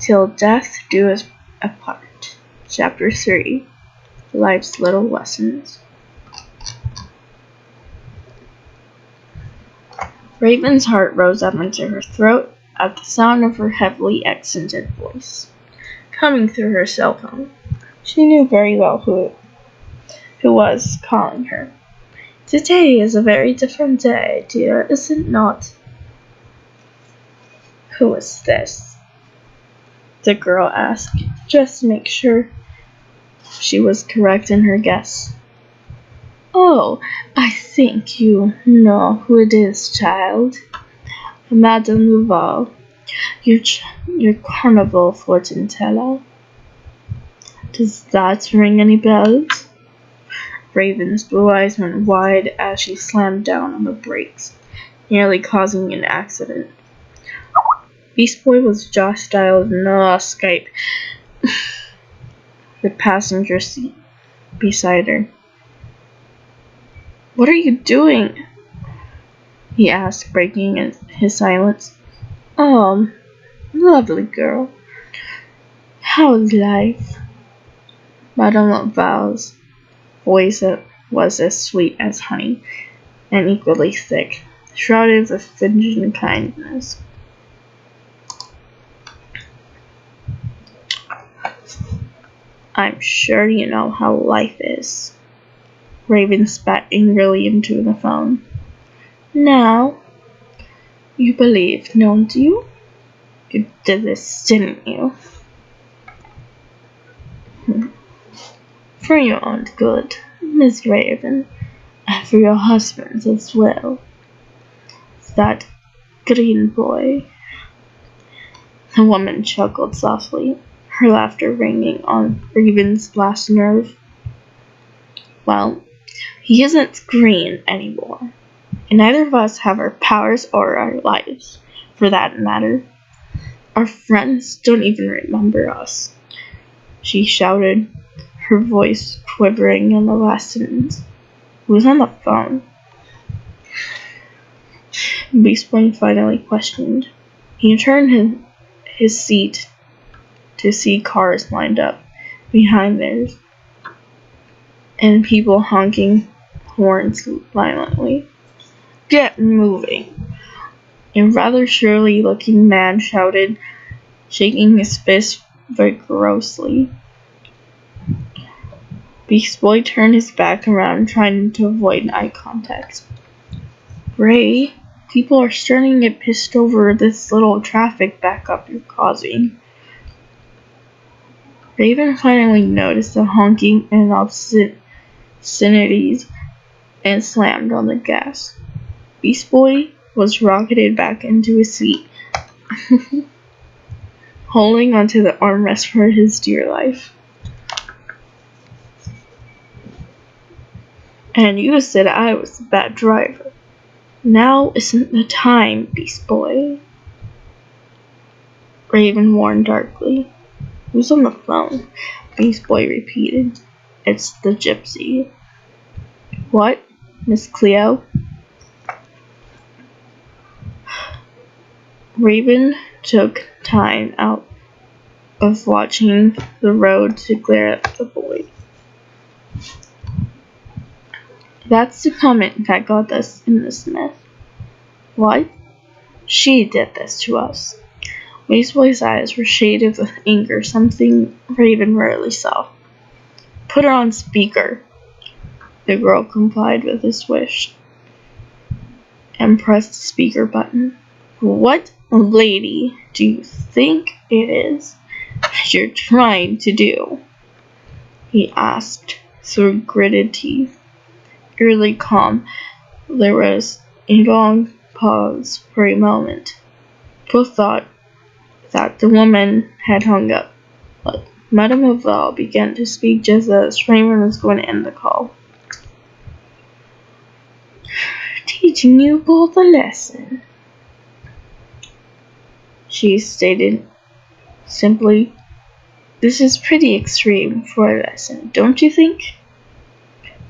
Till death do us apart. Chapter 3. Life's Little Lessons. Raven's heart rose up into her throat at the sound of her heavily accented voice, coming through her cell phone. She knew very well who was calling her. Today is a very different day, dear, is it not? Who is this? The girl asked, just to make sure she was correct in her guess. Oh, I think you know who it is, child. Madame Duval, your carnival fortune teller. Does that ring any bells? Raven's blue eyes went wide as she slammed down on the brakes, nearly causing an accident. Beast Boy was Josh dialed no Skype the passenger seat beside her. What are you doing? He asked, breaking his silence. Oh, lovely girl. How's life? Madame Val's voice was as sweet as honey, and equally thick, shrouded with fingering kindness. I'm sure you know how life is. Raven spat angrily into the phone. Now, you believe, don't you? You did this, didn't you? For your own good, Miss Raven, and for your husband's as well. That green boy. The woman chuckled softly, her laughter ringing on Raven's last nerve. Well, he isn't green anymore, and neither of us have our powers or our lives, for that matter. Our friends don't even remember us, she shouted, her voice quivering in the last sentence. Who was on the phone? Beast Boy finally questioned. He turned his seat to see cars lined up behind theirs, and people honking horns violently. Get moving! A rather surly-looking man shouted, shaking his fist vigorously. Beast Boy turned his back around, trying to avoid eye contact. Ray, people are starting to get pissed over this little traffic backup you're causing. Raven finally noticed the honking and obscenities and slammed on the gas. Beast Boy was rocketed back into his seat, holding onto the armrest for his dear life. And you said I was a bad driver. Now isn't the time, Beast Boy. Raven warned darkly. Who's on the phone? Beast Boy repeated. It's the gypsy. What? Miss Cleo? Raven took time out of watching the road to glare at the boy. That's the comment that got us in this mess. What? She did this to us. Beast Boy's eyes were shaded with anger, something Raven rarely saw. Put her on speaker. The girl complied with his wish and pressed the speaker button. What lady do you think it is you're trying to do? He asked through gritted teeth. Eerily calm, there was a long pause for a moment. Both thought that the woman had hung up, but Madame Val began to speak just as Raven was going to end the call. Teaching you both a lesson, she stated simply. This is pretty extreme for a lesson, don't you think?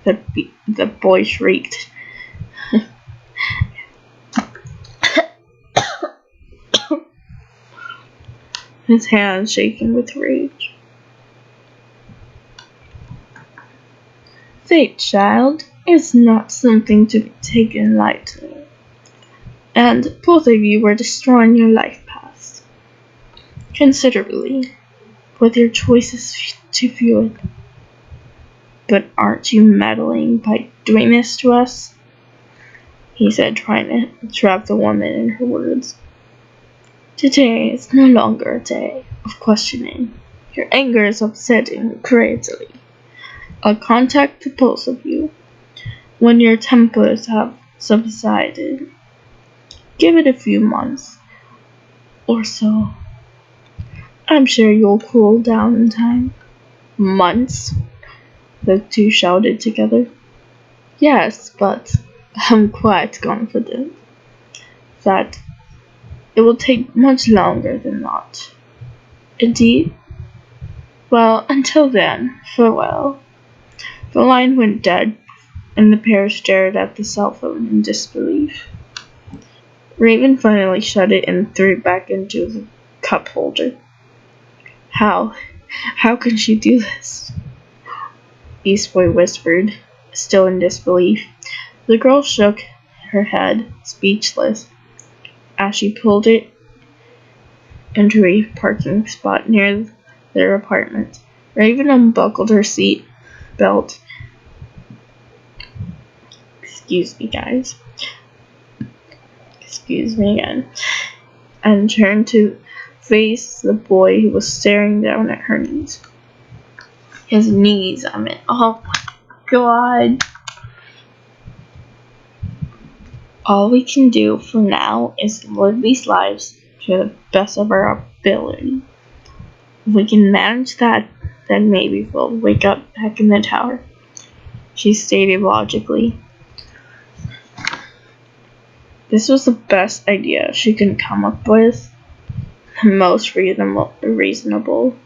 The boy shrieked. his hands shaking with rage. Fate, child, is not something to be taken lightly. And both of you were destroying your life paths considerably with your choices to fuel it. But aren't you meddling by doing this to us? He said, trying to trap the woman in her words. Today is no longer a day of questioning. Your anger is upsetting crazily. I'll contact the both of you when your tempers have subsided. Give it a few months or so. I'm sure you'll cool down in time. Months? The two shouted together. Yes, but I'm quite confident that it will take much longer than that. Indeed? Well, until then, farewell. The line went dead, and the pair stared at the cell phone in disbelief. Raven finally shut it and threw it back into the cup holder. How? How can she do this? Beast Boy whispered, still in disbelief. The girl shook her head, speechless, as she pulled it into a parking spot near their apartment. Raven unbuckled her seat belt. Excuse me, guys. Excuse me again. And turned to face the boy who was staring down at her knees. His knees, I mean. Oh my god. All we can do for now is live these lives to the best of our ability. If we can manage that, then maybe we'll wake up back in the tower, she stated logically. This was the best idea she could come up with, the most reasonable.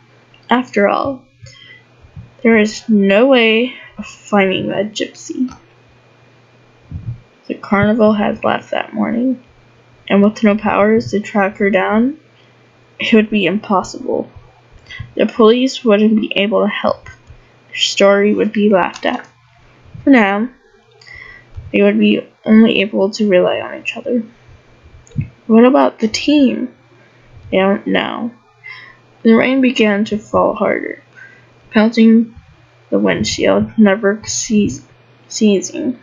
After all, there is no way of finding that gypsy. The carnival had left that morning, and with no powers to track her down, it would be impossible. The police wouldn't be able to help. Their story would be laughed at. For now, they would be only able to rely on each other. What about the team? They don't know. The rain began to fall harder, pelting the windshield, never ceasing.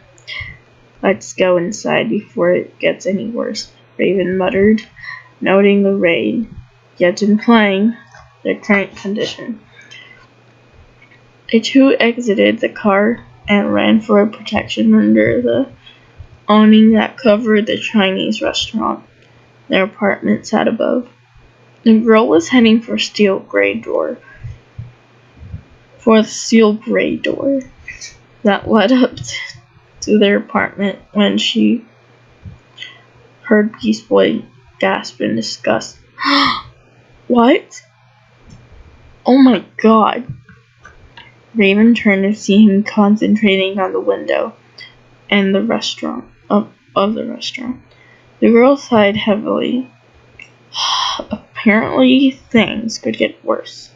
Let's go inside before it gets any worse, Raven muttered, noting the rain, yet implying their current condition. The two exited the car and ran for protection under the awning that covered the Chinese restaurant their apartment sat above. The girl was heading for the steel gray door that led up to their apartment when she heard Beast Boy gasp in disgust. What? Oh my god. Raven turned to see him concentrating on the window and the restaurant of the restaurant. The girl sighed heavily. Apparently things could get worse.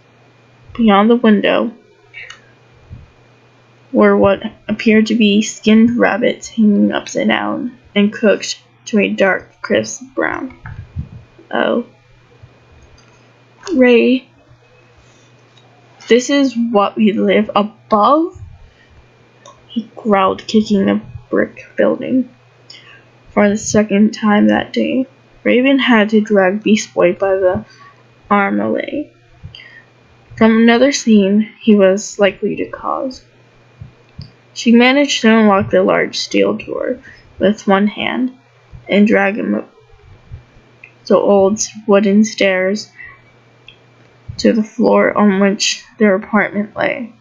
Beyond the window were what appeared to be skinned rabbits hanging upside down and cooked to a dark, crisp brown. Oh. Ray, this is what we live above? He growled, kicking the brick building. For the second time that day, Raven had to drag Beast Boy by the arm away from another scene he was likely to cause. She managed to unlock the large steel door with one hand and drag him up the old wooden stairs to the floor on which their apartment lay.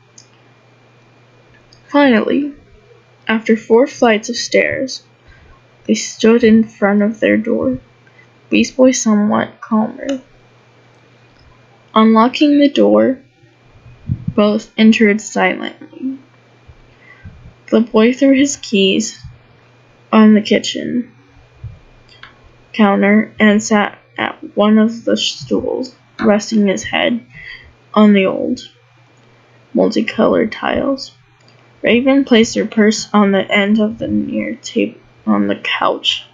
Finally, after 4 flights of stairs, they stood in front of their door, Beast Boy somewhat calmer. Unlocking the door, both entered silently. The boy threw his keys on the kitchen counter and sat at one of the stools, resting his head on the old, multicolored tiles. Raven placed her purse on the end of the near table on the couch.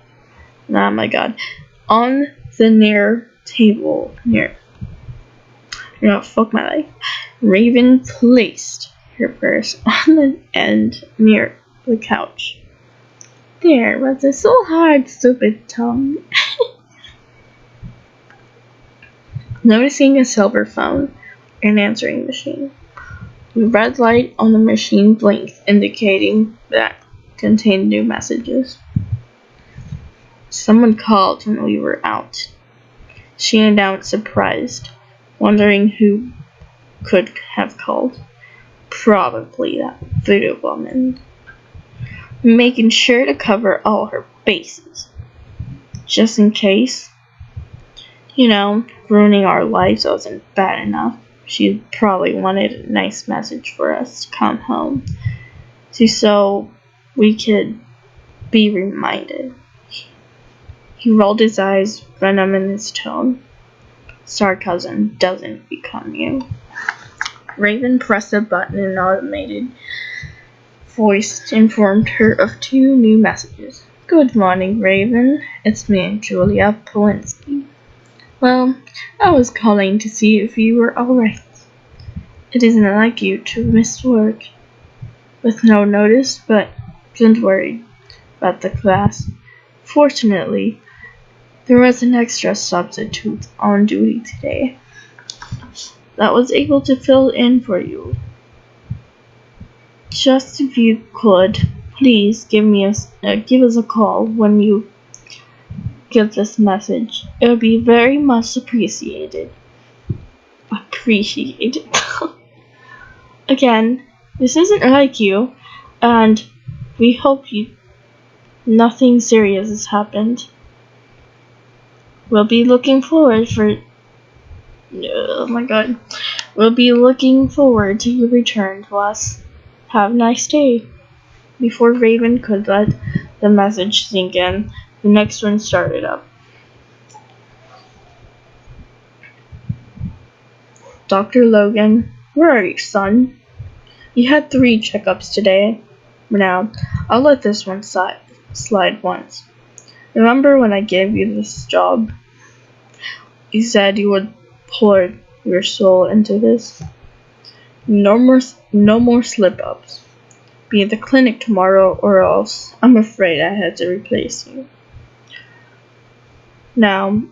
Oh my god. On the near table near. Fuck my life. Raven placed her purse on the end near the couch. There was a so hard, stupid tongue. Noticing a silver phone, an answering machine. The red light on the machine blinked, indicating that it contained new messages. Someone called when we were out. She announced, surprised, wondering who could have called. Probably that voodoo woman. Making sure to cover all her bases. Just in case. Ruining our lives wasn't bad enough. She probably wanted a nice message for us to come home. So we could be reminded. He rolled his eyes, venom in his tone. Sarcasm doesn't become you. Raven pressed a button and an automated voice informed her of 2 new messages. Good morning, Raven. It's me, Julia Polinsky. Well, I was calling to see if you were alright. It isn't like you to miss work with no notice, but don't worry about the class. Fortunately, there was an extra substitute on duty today that was able to fill in for you. Just if you could, please give us a call when you get this message. It would be very much appreciated. Again, this isn't like you, and we hope nothing serious has happened. We'll be looking forward to your return to us. Have a nice day. Before Raven could let the message sink in, the next one started up. Dr. Logan, where are you, son? You had 3 checkups today. Now, I'll let this one slide once. Remember when I gave you this job? You said you would pour your soul into this. No more slip-ups. Be at the clinic tomorrow, or else I'm afraid I had to replace you. Now,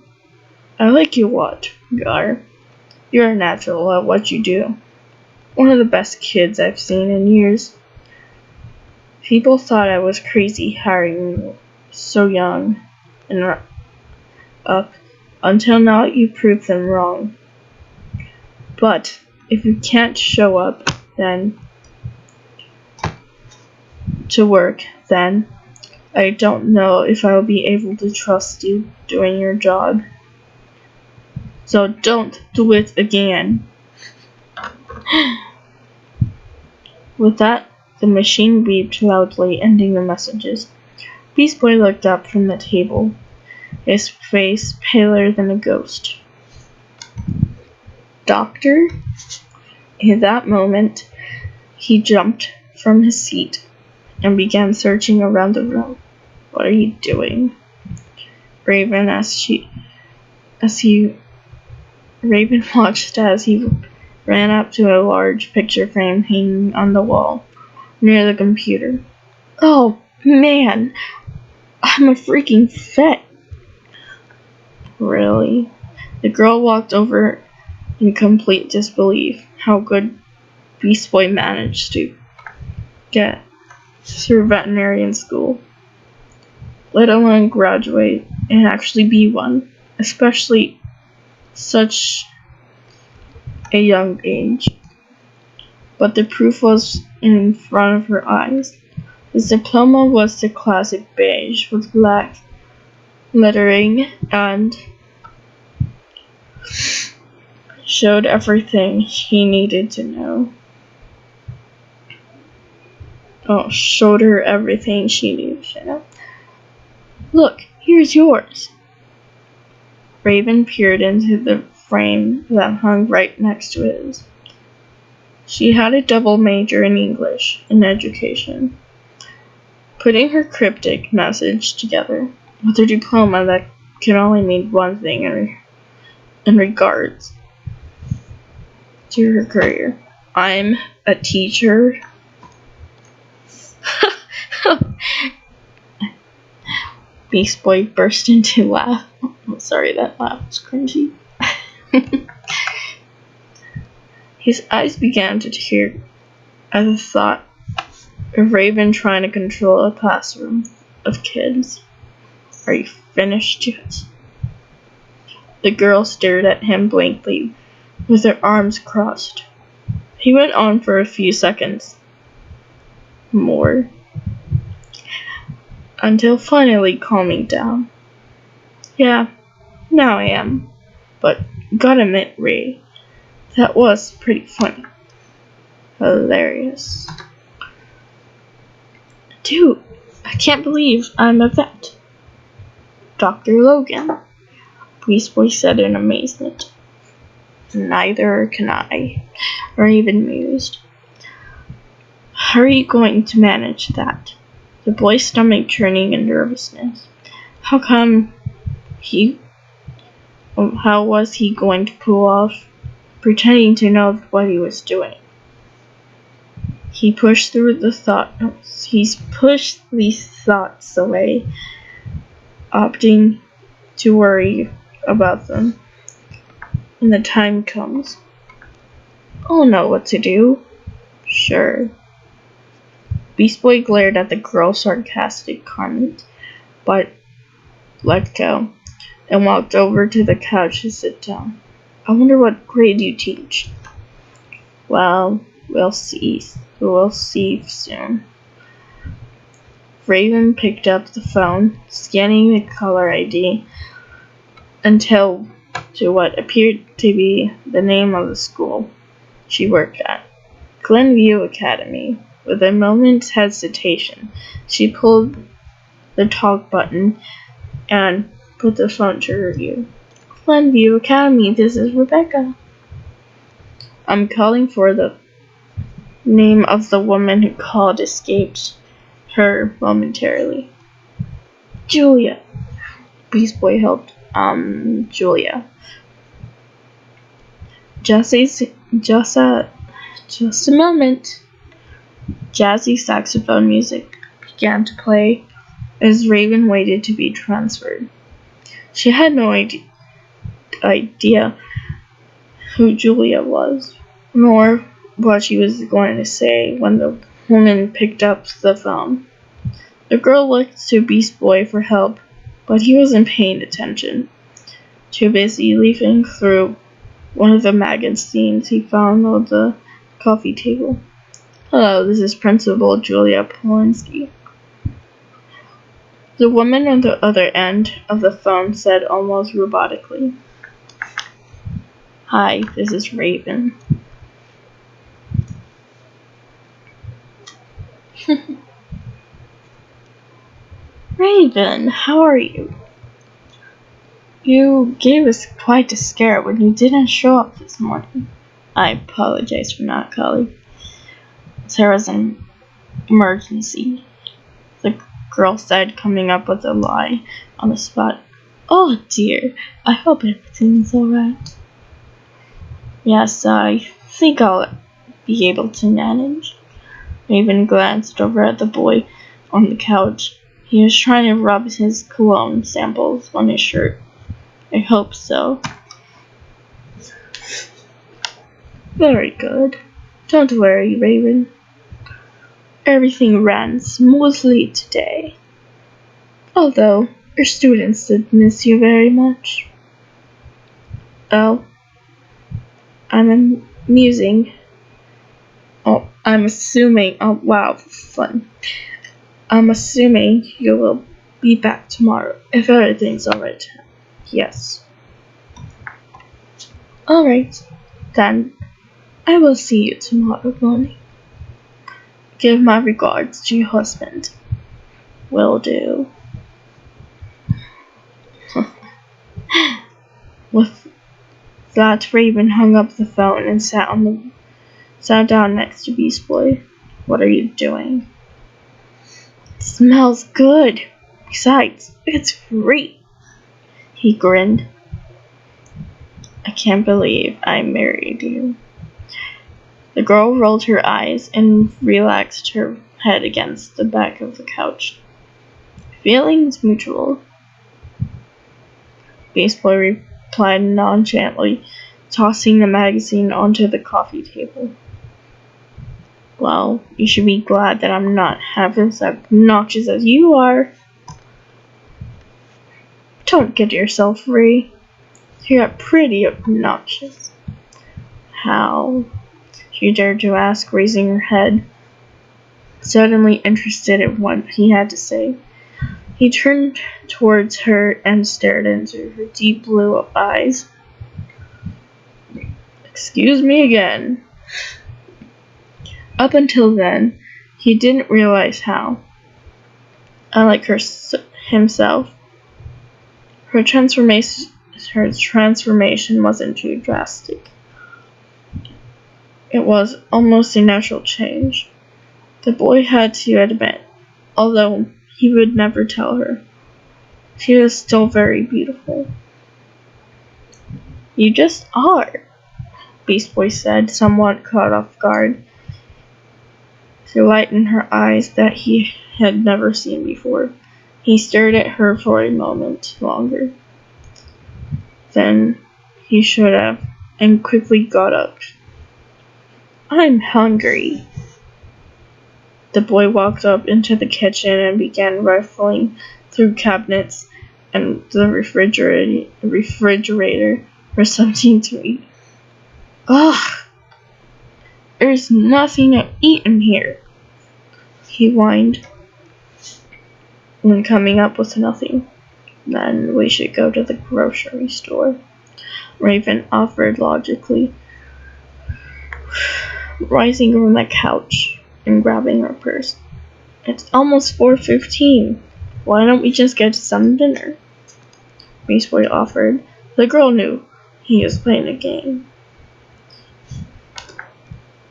I like you what, Gar. You're a natural at what you do. One of the best kids I've seen in years. People thought I was crazy hiring you so young and up. Until now, you proved them wrong. But if you can't show up to work, then I don't know if I will be able to trust you doing your job. So don't do it again. With that, the machine beeped loudly, ending the messages. Beast Boy looked up from the table, his face paler than a ghost. Doctor? In that moment, he jumped from his seat and began searching around the room. What are you doing? Raven watched as he ran up to a large picture frame hanging on the wall near the computer. Oh, man! I'm a freaking vet! Really? The girl walked over in complete disbelief. How good Beast Boy managed to get through veterinarian school, let alone graduate and actually be one, especially such a young age. But the proof was in front of her eyes. His diploma was the classic beige with black lettering and showed everything he needed to know. Showed her everything she needed to know. Look, here's yours. Raven peered into the frame that hung right next to his. She had a double major in English and education. Putting her cryptic message together with her diploma that could only mean one thing in regards to her career. I'm a teacher. Beast Boy burst into a laugh. Oh, sorry, that laugh was cringy. His eyes began to tear at the thought of Raven trying to control a classroom of kids. Are you finished yet? The girl stared at him blankly, with her arms crossed. He went on for a few seconds more, until finally calming down. Yeah, now I am. But gotta admit, Ray, that was pretty funny. Hilarious. Dude, I can't believe I'm a vet. Dr. Logan, Beast Boy said in amazement. Neither can I, or even mused. How are you going to manage that? The boy's stomach churning in nervousness. How was he going to pull off pretending to know what he was doing? He pushed these thoughts away, opting to worry about them when the time comes. I'll know what to do. Sure. Beast Boy glared at the girl's sarcastic comment, but let go, and walked over to the couch to sit down. I wonder what grade you teach. Well, we'll see. We'll see soon. Raven picked up the phone, scanning the caller ID until to what appeared to be the name of the school she worked at, Glenview Academy. With a moment's hesitation, she pulled the talk button and put the phone to her ear. Glenview Academy, this is Rebecca. I'm calling for the name of the woman who called escaped her momentarily. Julia. Beast Boy helped. Julia. Just a moment. Jazzy saxophone music began to play as Raven waited to be transferred. She had no idea who Julia was, nor what she was going to say when the woman picked up the phone. The girl looked to Beast Boy for help, but he wasn't paying attention, too busy leafing through one of the magazines he found on the coffee table. Hello, this is Principal Julia Polinsky. The woman on the other end of the phone said almost robotically. Hi, this is Raven. Raven, how are you? You gave us quite a scare when you didn't show up this morning. I apologize for not calling. There was an emergency, the girl said, coming up with a lie on the spot. Oh dear, I hope everything's alright. Yes, I think I'll be able to manage. Raven glanced over at the boy on the couch. He was trying to rub his cologne samples on his shirt. I hope so. Very good. Don't worry, Raven. Everything ran smoothly today. Although, your students did miss you very much. Oh, I'm assuming, oh wow, fun. I'm assuming you will be back tomorrow, if everything's alright. Yes. Alright, then I will see you tomorrow morning. Give my regards to your husband. Will do. That Raven hung up the phone and sat down next to Beast Boy. What are you doing? It smells good. Besides, it's free. He grinned. I can't believe I married you. The girl rolled her eyes and relaxed her head against the back of the couch. Feelings mutual. Beast Boy replied nonchalantly, tossing the magazine onto the coffee table. Well, you should be glad that I'm not half as obnoxious as you are. Don't kid yourself, Ray. You're pretty obnoxious. How? She dared to ask, raising her head, suddenly interested in what he had to say. He turned towards her and stared into her deep blue eyes. Excuse me again. Up until then, he didn't realize how. Unlike himself, her transformation wasn't too drastic. It was almost a natural change. The boy had to admit, although he would never tell her, she was still very beautiful. You just are, Beast Boy said, somewhat caught off guard. The light in her eyes that he had never seen before. He stared at her for a moment longer. Then he should have, and quickly got up. I'm hungry. The boy walked up into the kitchen and began rifling through cabinets and the refrigerator for something to eat. Ugh! There's nothing to eat in here, he whined, when coming up with nothing. Then we should go to the grocery store, Raven offered logically, rising from the couch and grabbing her purse. It's almost 4:15. Why don't we just get some dinner? Beast Boy offered. The girl knew he was playing a game.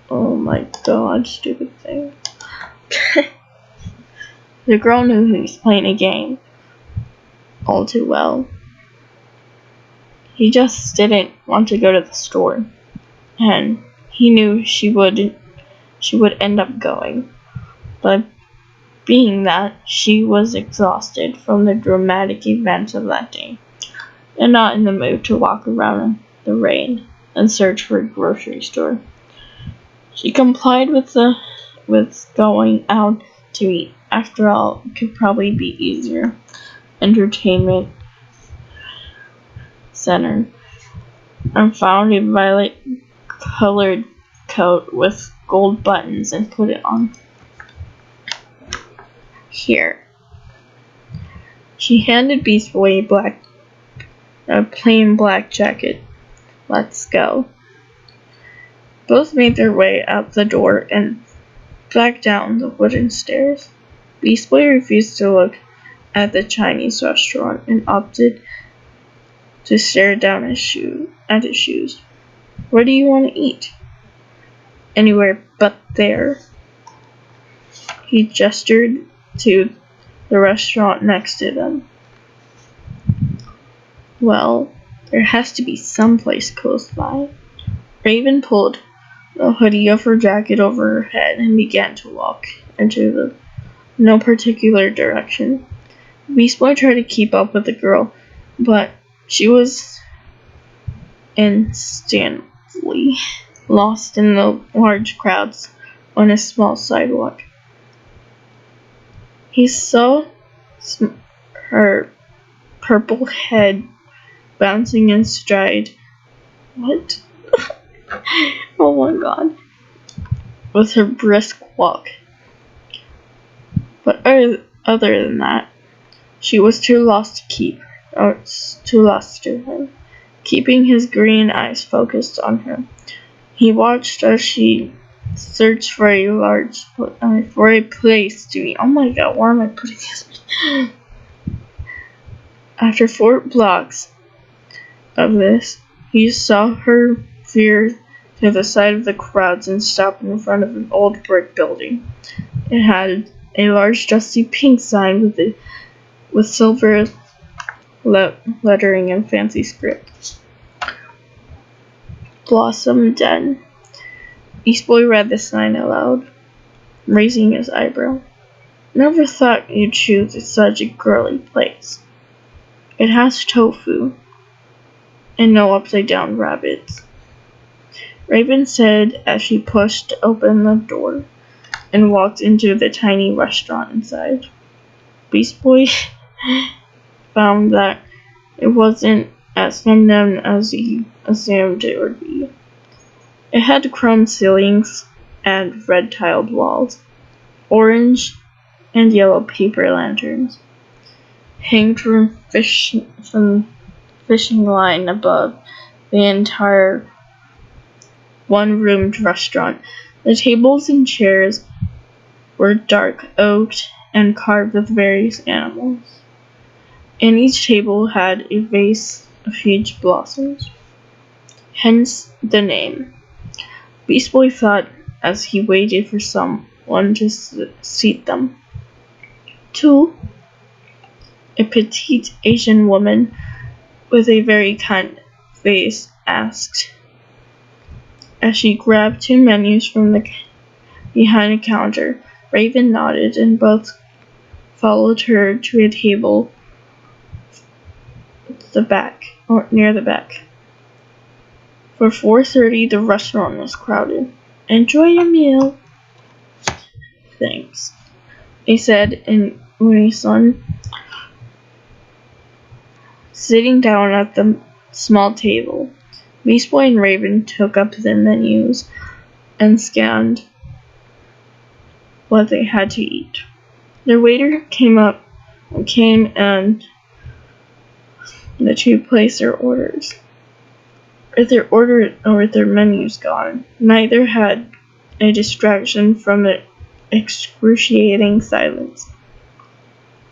Oh my god, stupid thing. The girl knew he was playing a game all too well. He just didn't want to go to the store, and he knew she would end up going. But being that she was exhausted from the dramatic events of that day, and not in the mood to walk around in the rain and search for a grocery store, she complied with going out to eat. After all, it could probably be easier. Entertainment center, and found a violet-colored coat with gold buttons and put it on. Here. She handed Beast Boy a plain black jacket. Let's go. Both made their way out the door and back down the wooden stairs. Beast Boy refused to look at the Chinese restaurant and opted to stare down at his shoes. Where do you want to eat? Anywhere but there. He gestured to the restaurant next to them. Well, there has to be some place close by. Raven pulled the hoodie of her jacket over her head and began to walk into no particular direction. Beast Boy tried to keep up with the girl, but she was instantly lost in the large crowds on a small sidewalk. He saw her purple head bouncing in stride. What? Oh my god. With her brisk walk. But other than that, she was too lost to him. Keeping his green eyes focused on her, he watched as she searched for a place to eat. Oh my god, why am I putting this? After 4 blocks of this, He saw her veer to the side of the crowds and stop in front of an old brick building. It had a large dusty pink sign with silver lettering and fancy script. Blossom Den. East Boy read the sign aloud, raising his eyebrow. Never thought you'd choose such a girly place. It has tofu and no upside-down rabbits, Raven said as she pushed open the door and walked into the tiny restaurant inside. Beast Boy found that it wasn't as feminine as he assumed it would be. It had chrome ceilings and red tiled walls, orange and yellow paper lanterns hanging from fishing line above the entire one-roomed restaurant. The tables and chairs were dark oaked and carved with various animals, and each table had a vase of huge blossoms. Hence the name. Beast Boy thought as he waited for someone to seat them. Two, a petite Asian woman with a very kind face asked, as she grabbed 2 menus from behind a counter. Raven nodded, and both followed her to a table near the back. For 4:30, the restaurant was crowded. Enjoy your meal. Thanks, they said in unison, sitting down at the small table. Beast Boy and Raven took up the menus and scanned what they had to eat. Their waiter came and the two placed their orders. With their menus gone, neither had a distraction from the excruciating silence.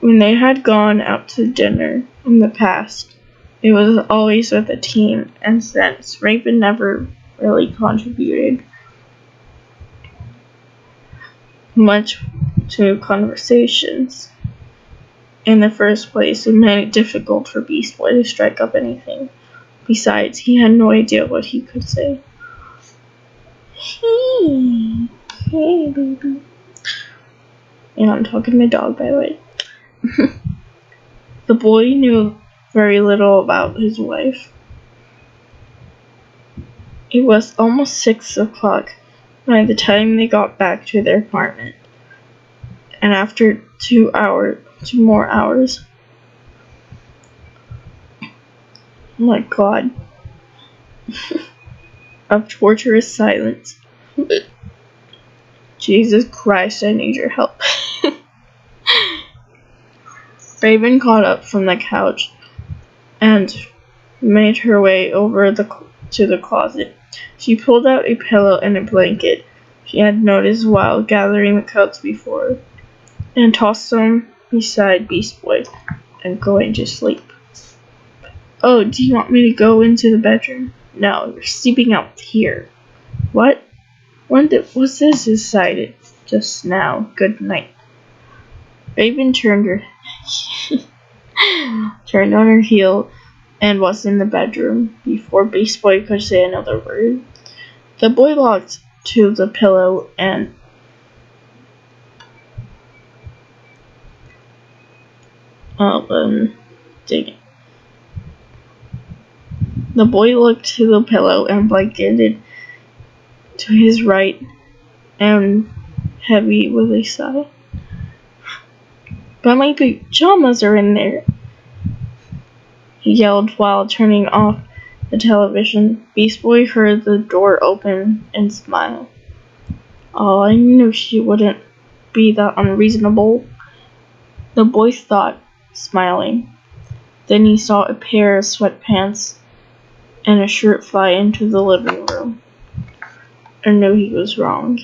When they had gone out to dinner in the past, it was always with a team, and since Raven never really contributed much to conversations in the first place, it made it difficult for Beast Boy to strike up anything. Besides, he had no idea what he could say. Hey, baby. And I'm talking to my dog, by the way. The boy knew very little about his wife. It was almost 6 o'clock by the time they got back to their apartment, and after 2 more hours. Oh my God. Of torturous silence. Jesus Christ, I need your help. Raven got up from the couch and made her way over to the closet. She pulled out a pillow and a blanket she had noticed while gathering the coats before, and tossed them beside Beast Boy and going to sleep. Oh, do you want me to go into the bedroom? No, you're sleeping out here. What? When was this decided? Just now. Good night. Raven turned on her heel and was in the bedroom before Beast Boy could say another word. The boy walked to the pillow and dang it. The boy looked to the pillow and blanketed to his right and heavy with a sigh. But my pajamas are in there, he yelled while turning off the television. Beast Boy heard the door open and smile. Oh, I knew she wouldn't be that unreasonable, the boy thought, smiling. Then he saw a pair of sweatpants and a shirt fly into the living room, and knew he was wrong.